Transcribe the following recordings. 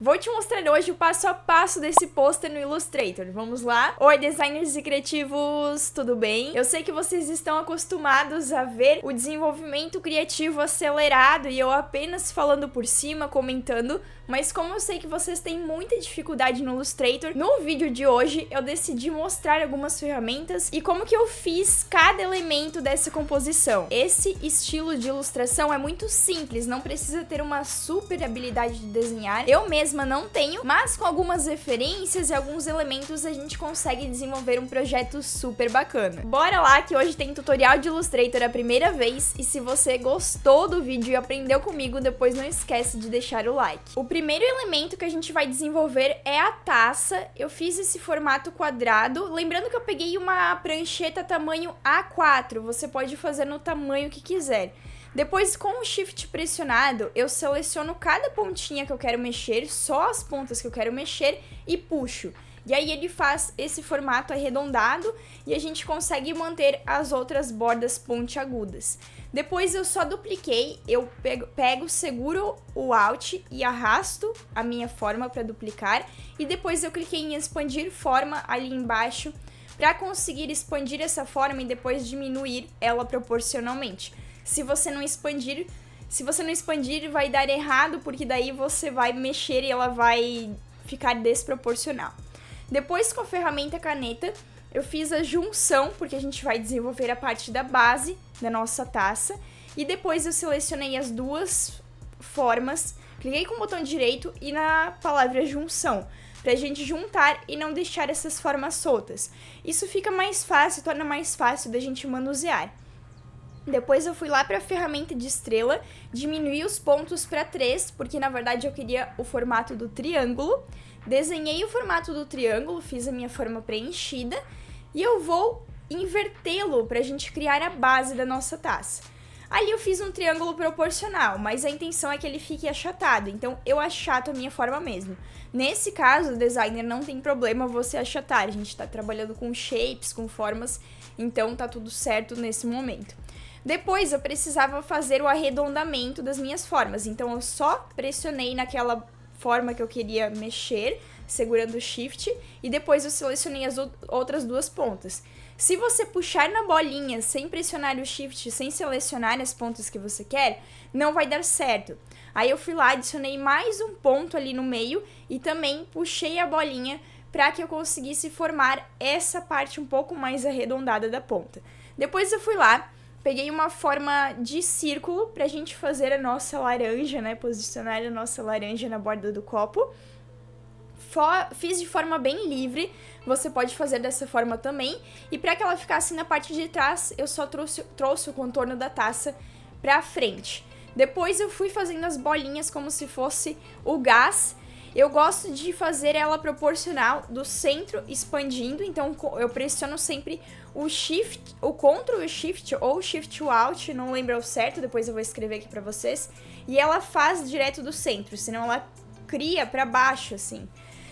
Vou te mostrar hoje o passo a passo desse pôster no Illustrator. Vamos lá? Oi, designers e criativos, tudo bem? Eu sei que vocês estão acostumados a ver o desenvolvimento criativo acelerado e eu apenas falando por cima, comentando, mas como eu sei que vocês têm muita dificuldade no Illustrator, no vídeo de hoje eu decidi mostrar algumas ferramentas e como que eu fiz cada elemento dessa composição. Esse estilo de ilustração é muito simples, não precisa ter uma super habilidade de desenhar. Eu mesma não tenho, mas com algumas referências e alguns elementos a gente consegue desenvolver um projeto super bacana. Bora lá que hoje tem tutorial de Illustrator a primeira vez e se você gostou do vídeo e aprendeu comigo, depois não esquece de deixar o like. O primeiro elemento que a gente vai desenvolver é a taça. Eu fiz esse formato quadrado, lembrando que eu peguei uma prancheta tamanho A4, você pode fazer no tamanho que quiser. Depois, com o Shift pressionado, eu seleciono cada pontinha que eu quero mexer, só as pontas que eu quero mexer e puxo. E aí ele faz esse formato arredondado e a gente consegue manter as outras bordas pontiagudas. Depois eu só dupliquei, eu pego, seguro o Alt e arrasto a minha forma para duplicar. E depois eu cliquei em expandir forma ali embaixo para conseguir expandir essa forma e depois diminuir ela proporcionalmente. Se você não expandir, vai dar errado, porque daí você vai mexer e ela vai ficar desproporcional. Depois, com a ferramenta caneta, eu fiz a junção, porque a gente vai desenvolver a parte da base da nossa taça. E depois eu selecionei as duas formas, cliquei com o botão direito e na palavra junção, pra gente juntar e não deixar essas formas soltas. Isso fica mais fácil, torna mais fácil da gente manusear. Depois eu fui lá para a ferramenta de estrela, diminuí os pontos para 3, porque na verdade eu queria o formato do triângulo. Desenhei o formato do triângulo, fiz a minha forma preenchida e eu vou invertê-lo para a gente criar a base da nossa taça. Ali eu fiz um triângulo proporcional, mas a intenção é que ele fique achatado, então eu achato a minha forma mesmo. Nesse caso, o designer não tem problema você achatar, a gente está trabalhando com shapes, com formas, então tá tudo certo nesse momento. Depois eu precisava fazer o arredondamento das minhas formas, então eu só pressionei naquela forma que eu queria mexer, segurando o Shift, e depois eu selecionei as outras duas pontas. Se você puxar na bolinha sem pressionar o Shift, sem selecionar as pontas que você quer, não vai dar certo. Aí eu fui lá, adicionei mais um ponto ali no meio e também puxei a bolinha para que eu conseguisse formar essa parte um pouco mais arredondada da ponta. Depois eu fui lá, peguei uma forma de círculo pra gente fazer a nossa laranja, né? Posicionar a nossa laranja na borda do copo. Fiz de forma bem livre, você pode fazer dessa forma também. E pra que ela ficasse na parte de trás, eu só trouxe o contorno da taça pra frente. Depois eu fui fazendo as bolinhas como se fosse o gás. Eu gosto de fazer ela proporcional do centro expandindo, então eu pressiono sempre o Shift, o Ctrl e o Shift, ou o Shift e o Alt, não lembro ao certo, depois eu vou escrever aqui pra vocês. E ela faz direto do centro, senão ela cria pra baixo, assim.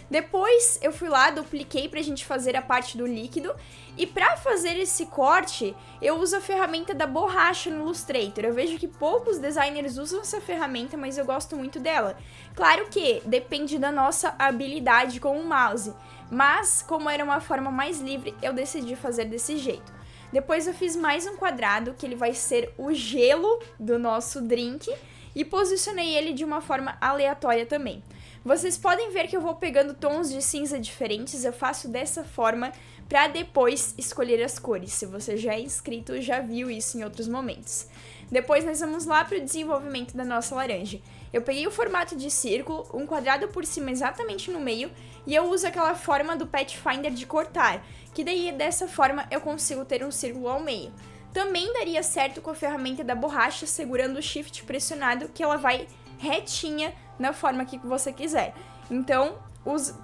Depois eu fui lá, dupliquei pra gente fazer a parte do líquido. E pra fazer esse corte, eu uso a ferramenta da borracha no Illustrator. Eu vejo que poucos designers usam essa ferramenta, mas eu gosto muito dela. Claro que depende da nossa habilidade com o mouse. Mas, como era uma forma mais livre, eu decidi fazer desse jeito. Depois eu fiz mais um quadrado, que ele vai ser o gelo do nosso drink. E posicionei ele de uma forma aleatória também. Vocês podem ver que eu vou pegando tons de cinza diferentes, eu faço dessa forma para depois escolher as cores. Se você já é inscrito, já viu isso em outros momentos. Depois nós vamos lá para o desenvolvimento da nossa laranja. Eu peguei o formato de círculo, um quadrado por cima exatamente no meio, e eu uso aquela forma do Pathfinder de cortar, que daí dessa forma eu consigo ter um círculo ao meio. Também daria certo com a ferramenta da borracha, segurando o Shift pressionado, que ela vai retinha na forma que você quiser. Então,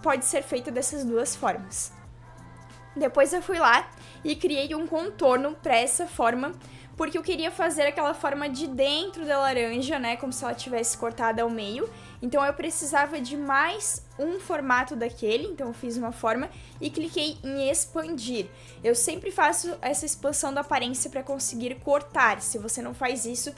pode ser feita dessas duas formas. Depois eu fui lá e criei um contorno para essa forma, porque eu queria fazer aquela forma de dentro da laranja, né, como se ela tivesse cortada ao meio. Então eu precisava de mais um formato daquele, então eu fiz uma forma e cliquei em expandir. Eu sempre faço essa expansão da aparência para conseguir cortar. Se você não faz isso,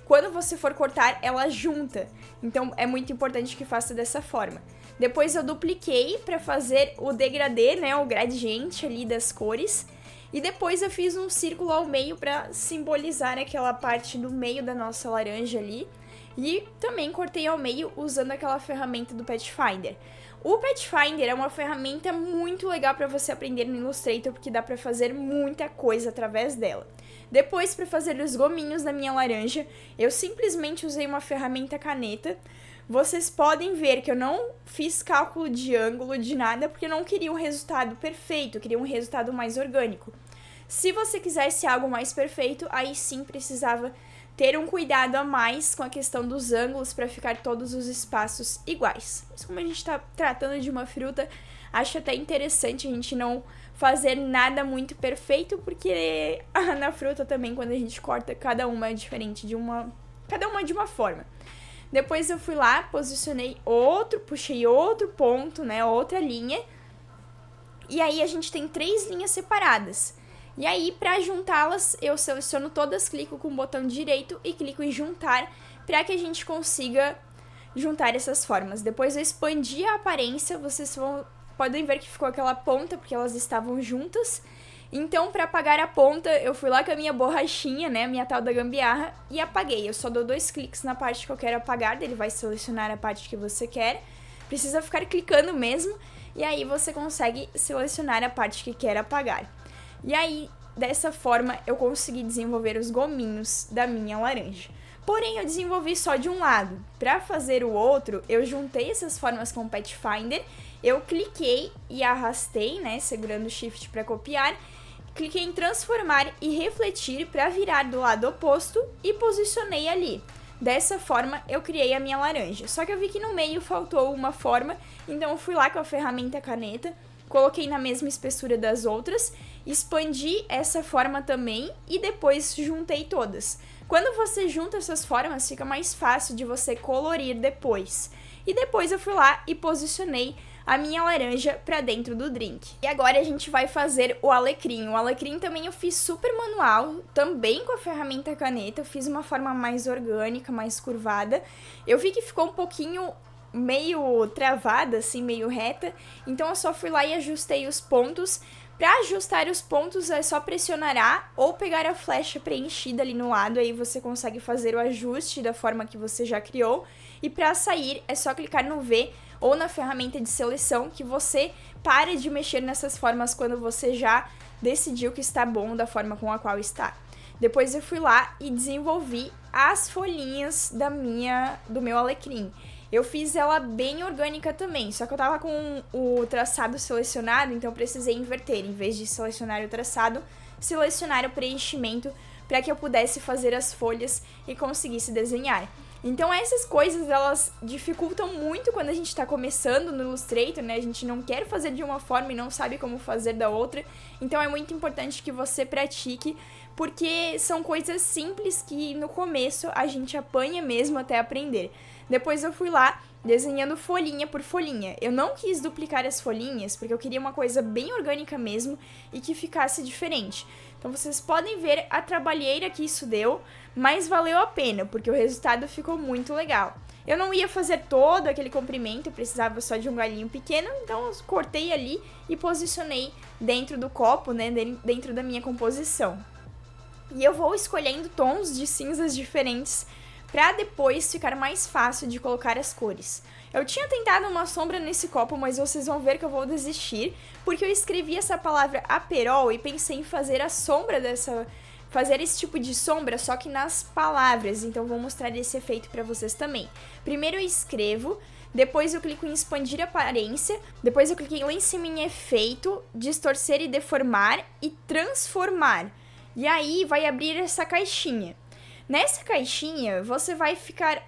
quando você for cortar, ela junta. Então é muito importante que faça dessa forma. Depois eu dupliquei para fazer o degradê, né, o gradiente ali das cores. E depois eu fiz um círculo ao meio para simbolizar aquela parte do meio da nossa laranja ali. E também cortei ao meio usando aquela ferramenta do Pathfinder. O Pathfinder é uma ferramenta muito legal para você aprender no Illustrator, porque dá para fazer muita coisa através dela. Depois, para fazer os gominhos da minha laranja, eu simplesmente usei uma ferramenta caneta. Vocês podem ver que eu não fiz cálculo de ângulo de nada, porque eu não queria um resultado perfeito, eu queria um resultado mais orgânico. Se você quisesse algo mais perfeito, aí sim precisava ter um cuidado a mais com a questão dos ângulos para ficar todos os espaços iguais. Mas como a gente está tratando de uma fruta, acho até interessante a gente não fazer nada muito perfeito, porque na fruta também, quando a gente corta, cada uma é diferente cada uma de uma forma. Depois eu fui lá, posicionei puxei outro ponto, né, outra linha, e aí a gente tem 3 linhas separadas. E aí, para juntá-las, eu seleciono todas, clico com o botão direito e clico em juntar, para que a gente consiga juntar essas formas. Depois eu expandi a aparência, vocês podem ver que ficou aquela ponta, porque elas estavam juntas. Então, para apagar a ponta, eu fui lá com a minha borrachinha, né, a minha tal da gambiarra, e apaguei. Eu só dou 2 cliques na parte que eu quero apagar, ele vai selecionar a parte que você quer. Precisa ficar clicando mesmo, e aí você consegue selecionar a parte que quer apagar. E aí, dessa forma, eu consegui desenvolver os gominhos da minha laranja. Porém, eu desenvolvi só de um lado. Para fazer o outro, eu juntei essas formas com o Pathfinder, eu cliquei e arrastei, né, segurando o Shift para copiar, cliquei em transformar e refletir para virar do lado oposto e posicionei ali. Dessa forma, eu criei a minha laranja. Só que eu vi que no meio faltou uma forma, então eu fui lá com a ferramenta caneta, coloquei na mesma espessura das outras, expandi essa forma também e depois juntei todas. Quando você junta essas formas, fica mais fácil de você colorir depois. E depois eu fui lá e posicionei a minha laranja para dentro do drink. E agora a gente vai fazer o alecrim. O alecrim também eu fiz super manual, também com a ferramenta caneta. Eu fiz uma forma mais orgânica, mais curvada. Eu vi que ficou um pouquinho meio travada, assim, meio reta. Então eu só fui lá e ajustei os pontos. Para ajustar os pontos é só pressionar A ou pegar a flecha preenchida ali no lado, aí você consegue fazer o ajuste da forma que você já criou. E para sair é só clicar no V ou na ferramenta de seleção, que você para de mexer nessas formas quando você já decidiu que está bom da forma com a qual está. Depois eu fui lá e desenvolvi as folhinhas do meu alecrim. Eu fiz ela bem orgânica também, só que eu tava com o traçado selecionado, então eu precisei inverter. Em vez de selecionar o traçado, selecionar o preenchimento para que eu pudesse fazer as folhas e conseguisse desenhar. Então essas coisas, elas dificultam muito quando a gente tá começando no Illustrator, né? A gente não quer fazer de uma forma e não sabe como fazer da outra. Então é muito importante que você pratique, porque são coisas simples que no começo a gente apanha mesmo até aprender. Depois eu fui lá desenhando folhinha por folhinha. Eu não quis duplicar as folhinhas, porque eu queria uma coisa bem orgânica mesmo e que ficasse diferente. Então vocês podem ver a trabalheira que isso deu, mas valeu a pena, porque o resultado ficou muito legal. Eu não ia fazer todo aquele comprimento, eu precisava só de um galinho pequeno, então eu cortei ali e posicionei dentro do copo, né, dentro da minha composição. E eu vou escolhendo tons de cinzas diferentes para depois ficar mais fácil de colocar as cores. Eu tinha tentado uma sombra nesse copo, mas vocês vão ver que eu vou desistir, porque eu escrevi essa palavra aperol e pensei em fazer a sombra fazer esse tipo de sombra, só que nas palavras, então vou mostrar esse efeito para vocês também. Primeiro eu escrevo, depois eu clico em expandir a aparência, depois eu cliquei lá em cima em efeito, distorcer e deformar e transformar. E aí vai abrir essa caixinha. Nessa caixinha, você vai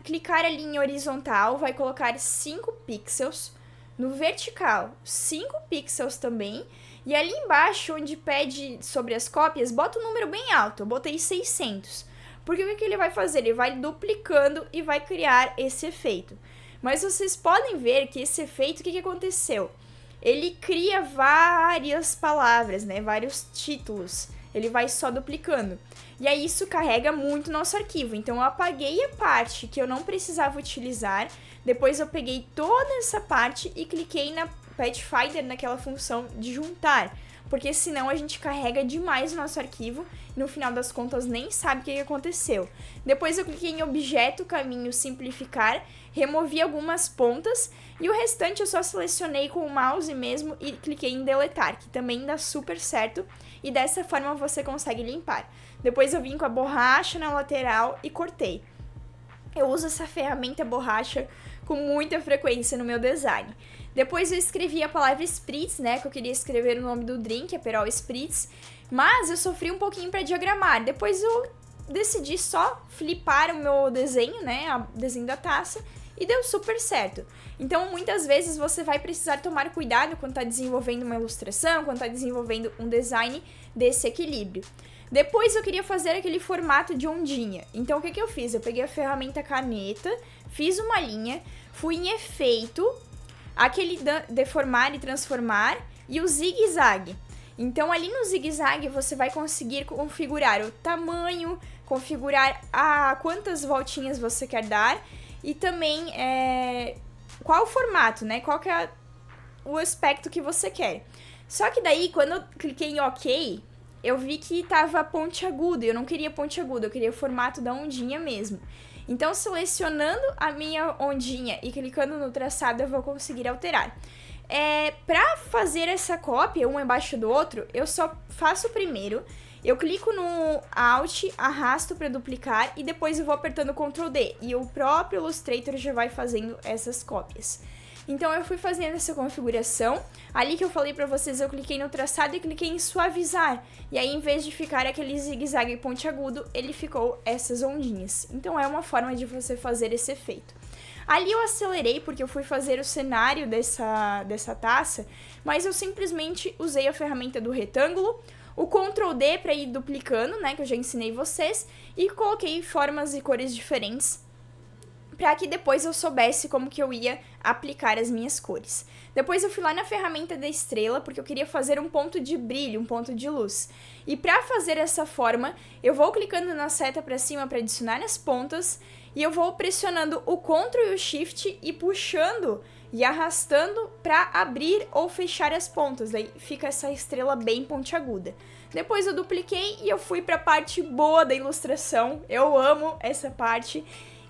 clicar ali em horizontal, vai colocar 5 pixels, no vertical 5 pixels também, e ali embaixo, onde pede sobre as cópias, bota um número bem alto, eu botei 600, porque o que ele vai fazer? Ele vai duplicando e vai criar esse efeito. Mas vocês podem ver que esse efeito, o que aconteceu? Ele cria várias palavras, né, vários títulos, ele vai só duplicando. E aí isso carrega muito nosso arquivo. Então eu apaguei a parte que eu não precisava utilizar, depois eu peguei toda essa parte e cliquei na Pathfinder, naquela função de juntar, porque senão a gente carrega demais o nosso arquivo e no final das contas nem sabe o que aconteceu. Depois eu cliquei em objeto, caminho, simplificar, removi algumas pontas e o restante eu só selecionei com o mouse mesmo e cliquei em deletar, que também dá super certo e dessa forma você consegue limpar. Depois eu vim com a borracha na lateral e cortei. Eu uso essa ferramenta borracha com muita frequência no meu design. Depois eu escrevi a palavra Spritz, né, que eu queria escrever o nome do drink, Aperol Spritz, mas eu sofri um pouquinho para diagramar. Depois eu decidi só flipar o meu desenho, né, o desenho da taça, e deu super certo. Então, muitas vezes você vai precisar tomar cuidado quando está desenvolvendo uma ilustração, quando está desenvolvendo um design desse equilíbrio. Depois eu queria fazer aquele formato de ondinha. Então, o que eu fiz? Eu peguei a ferramenta caneta, fiz uma linha, fui em efeito, aquele deformar e transformar e o zigue-zague. Então, ali no zigue-zague você vai conseguir configurar o tamanho, configurar quantas voltinhas você quer dar e também qual o formato, né? Qual que é o aspecto que você quer. Só que daí, quando eu cliquei em OK, eu vi que tava pontiagudo, e eu não queria pontiagudo, eu queria o formato da ondinha mesmo. Então, selecionando a minha ondinha e clicando no traçado, eu vou conseguir alterar. Para fazer essa cópia, um embaixo do outro, eu só faço o primeiro, eu clico no Alt, arrasto para duplicar e depois eu vou apertando Ctrl D. E o próprio Illustrator já vai fazendo essas cópias. Então eu fui fazendo essa configuração, ali que eu falei pra vocês, eu cliquei no traçado e cliquei em suavizar, e aí em vez de ficar aquele zigue-zague pontiagudo, ele ficou essas ondinhas. Então é uma forma de você fazer esse efeito. Ali eu acelerei porque eu fui fazer o cenário dessa taça, mas eu simplesmente usei a ferramenta do retângulo, o Ctrl D para ir duplicando, né, que eu já ensinei vocês, e coloquei formas e cores diferentes, para que depois eu soubesse como que eu ia aplicar as minhas cores. Depois eu fui lá na ferramenta da estrela, porque eu queria fazer um ponto de brilho, um ponto de luz. E para fazer essa forma, eu vou clicando na seta para cima para adicionar as pontas, e eu vou pressionando o Ctrl e o Shift e puxando e arrastando para abrir ou fechar as pontas. Daí fica essa estrela bem pontiaguda. Depois eu dupliquei e eu fui para a parte boa da ilustração. Eu amo essa parte,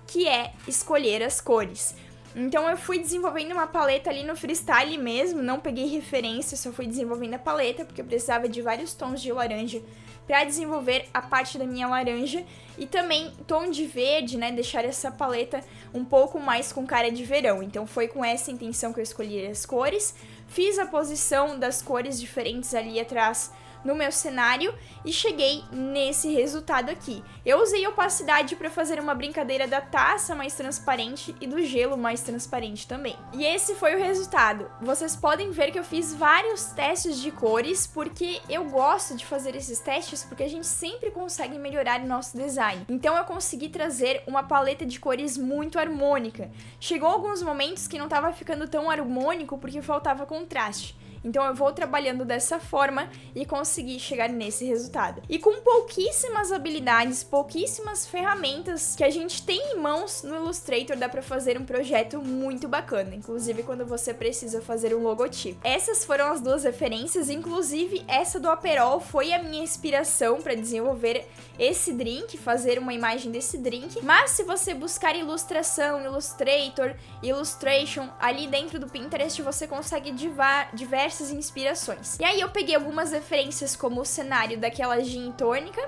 que é escolher as cores. Então eu fui desenvolvendo uma paleta ali no freestyle mesmo, não peguei referência, só fui desenvolvendo a paleta, porque eu precisava de vários tons de laranja para desenvolver a parte da minha laranja e também tom de verde, né, deixar essa paleta um pouco mais com cara de verão. Então foi com essa intenção que eu escolhi as cores, fiz a posição das cores diferentes ali atrás no meu cenário e cheguei nesse resultado aqui. Eu usei opacidade para fazer uma brincadeira da taça mais transparente e do gelo mais transparente também. E esse foi o resultado. Vocês podem ver que eu fiz vários testes de cores, porque eu gosto de fazer esses testes, porque a gente sempre consegue melhorar o nosso design. Então eu consegui trazer uma paleta de cores muito harmônica. Chegou alguns momentos que não estava ficando tão harmônico porque faltava contraste. Então eu vou trabalhando dessa forma e consegui chegar nesse resultado. E com pouquíssimas habilidades, pouquíssimas ferramentas que a gente tem em mãos no Illustrator, dá pra fazer um projeto muito bacana, inclusive quando você precisa fazer um logotipo. Essas foram as duas referências, inclusive essa do Aperol foi a minha inspiração para desenvolver esse drink, fazer uma imagem desse drink. Mas se você buscar ilustração, Illustrator, Illustration, ali dentro do Pinterest você consegue diversas inspirações. E aí eu peguei algumas referências como o cenário daquela gin tônica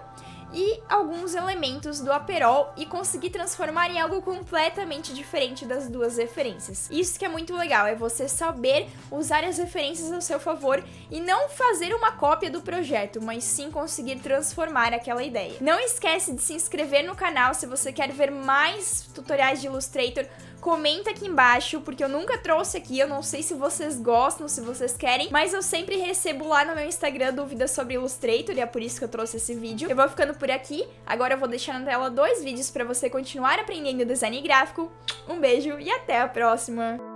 e alguns elementos do Aperol e consegui transformar em algo completamente diferente das duas referências. Isso que é muito legal, é você saber usar as referências ao seu favor e não fazer uma cópia do projeto, mas sim conseguir transformar aquela ideia. Não esquece de se inscrever no canal se você quer ver mais tutoriais de Illustrator. Comenta aqui embaixo, porque eu nunca trouxe aqui, eu não sei se vocês gostam, se vocês querem, mas eu sempre recebo lá no meu Instagram dúvidas sobre Illustrator e é por isso que eu trouxe esse vídeo. Eu vou ficando por aqui, agora eu vou deixar na tela 2 vídeos para você continuar aprendendo design gráfico. Um beijo e até a próxima!